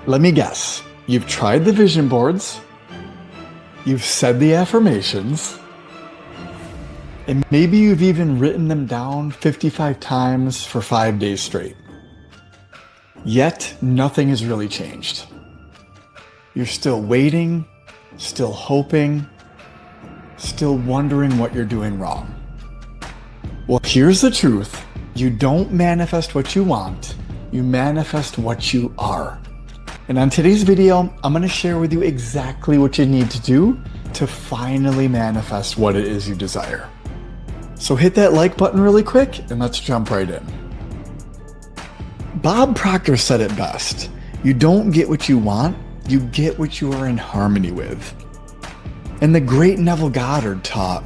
Let me guess. You've tried the vision boards, you've said the affirmations, and maybe you've even written them down 55 times for 5 days straight. Yet, nothing has really changed. You're still waiting, still hoping, still wondering what you're doing wrong. Well, here's the truth. You don't manifest what you want, you manifest what you are. And on today's video, I'm going to share with you exactly what you need to do to finally manifest what it is you desire. So hit that like button really quick and let's jump right in. Bob Proctor said it best. You don't get what you want, you get what you are in harmony with. And the great Neville Goddard taught,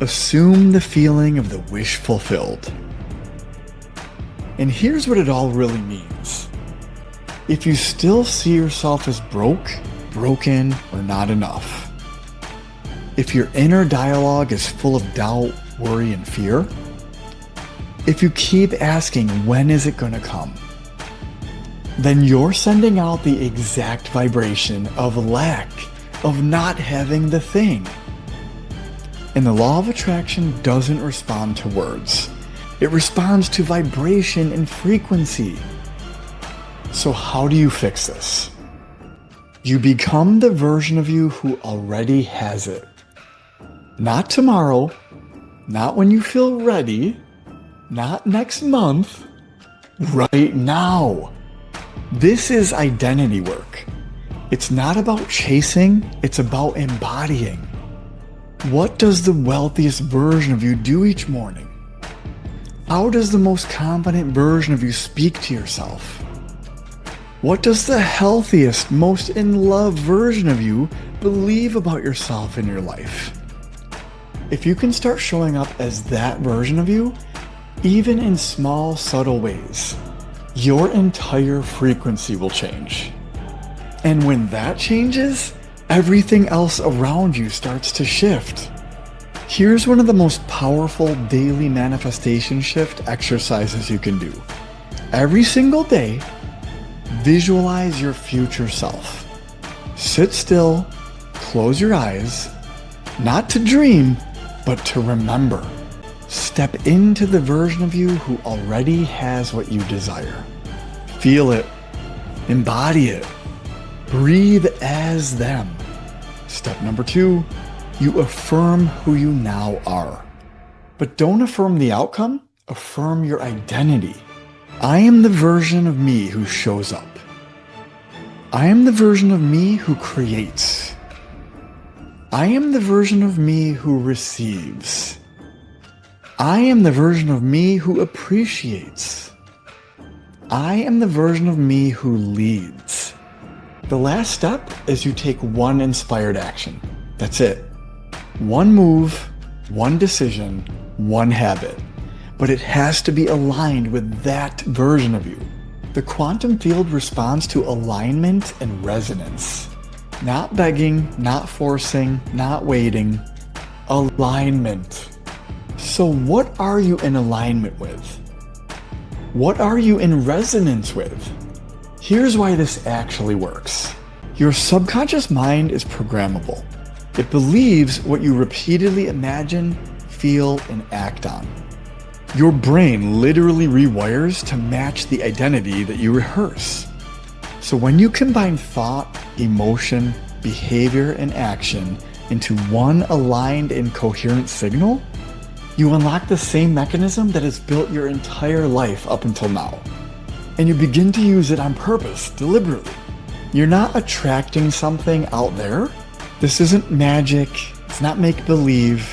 assume the feeling of the wish fulfilled. And here's what it all really means. If you still see yourself as broke, broken, or not enough, if your inner dialogue is full of doubt, worry, and fear, if you keep asking, when is it going to come? Then you're sending out the exact vibration of lack, of not having the thing. And the law of attraction doesn't respond to words. It responds to vibration and frequency. So how do you fix this? You become the version of you who already has it. Not tomorrow, not when you feel ready, not next month, right now. This is identity work. It's not about chasing, it's about embodying. What does the wealthiest version of you do each morning? How does the most confident version of you speak to yourself? What does the healthiest, most in love version of you believe about yourself in your life? If you can start showing up as that version of you, even in small, subtle ways, your entire frequency will change. And when that changes, everything else around you starts to shift. Here's one of the most powerful daily manifestation shift exercises you can do. Every single day, visualize your future self. Sit still, close your eyes, not to dream, but to remember. Step into the version of you who already has what you desire. Feel it, embody it, breathe as them. Step number 2, you affirm who you now are. But don't affirm the outcome, affirm your identity. I am the version of me who shows up. I am the version of me who creates. I am the version of me who receives. I am the version of me who appreciates. I am the version of me who leads. The last step is you take one inspired action. That's it. One move, one decision, one habit. But it has to be aligned with that version of you. The quantum field responds to alignment and resonance. Not begging, not forcing, not waiting. Alignment. So what are you in alignment with? What are you in resonance with? Here's why this actually works. Your subconscious mind is programmable. It believes what you repeatedly imagine, feel, and act on. Your brain literally rewires to match the identity that you rehearse. So when you combine thought, emotion, behavior, and action into one aligned and coherent signal, you unlock the same mechanism that has built your entire life up until now. And you begin to use it on purpose, deliberately. You're not attracting something out there. This isn't magic, it's not make-believe,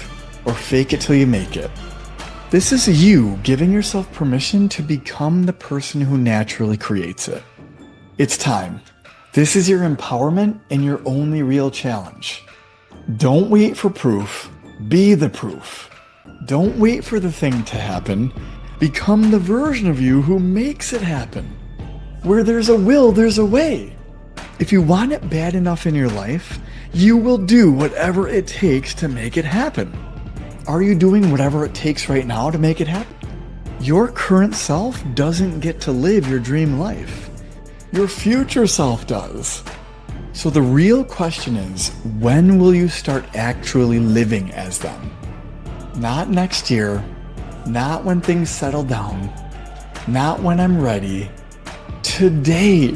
or fake it till you make it. This is you giving yourself permission to become the person who naturally creates it. It's time. This is your empowerment and your only real challenge. Don't wait for proof, be the proof. Don't wait for the thing to happen. Become the version of you who makes it happen. Where there's a will, there's a way. If you want it bad enough in your life, you will do whatever it takes to make it happen. Are you doing whatever it takes right now to make it happen? Your current self doesn't get to live your dream life. Your future self does. So the real question is, when will you start actually living as them? Not next year, not when things settle down, not when I'm ready. Today,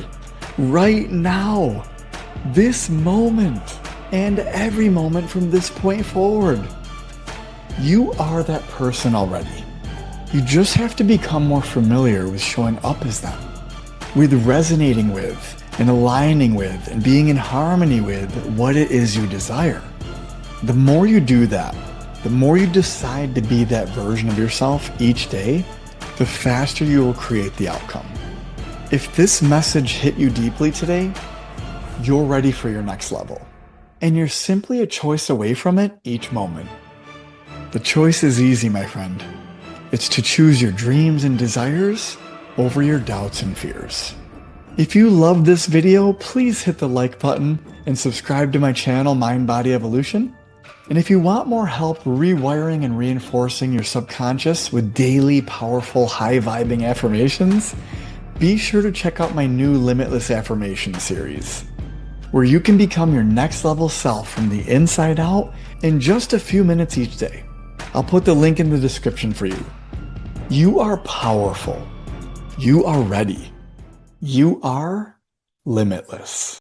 right now, this moment, and every moment from this point forward. You are that person already. You just have to become more familiar with showing up as them, with resonating with and aligning with and being in harmony with what it is you desire. The more you do that, the more you decide to be that version of yourself each day, the faster you will create the outcome. If this message hit you deeply today, you're ready for your next level. And you're simply a choice away from it each moment. The choice is easy, my friend. It's to choose your dreams and desires over your doubts and fears. If you loved this video, please hit the like button and subscribe to my channel, Mind Body Evolution. And if you want more help rewiring and reinforcing your subconscious with daily, powerful, high-vibing affirmations, be sure to check out my new Limitless Affirmations series, where you can become your next level self from the inside out in just a few minutes each day. I'll put the link in the description for you. You are powerful. You are ready. You are limitless.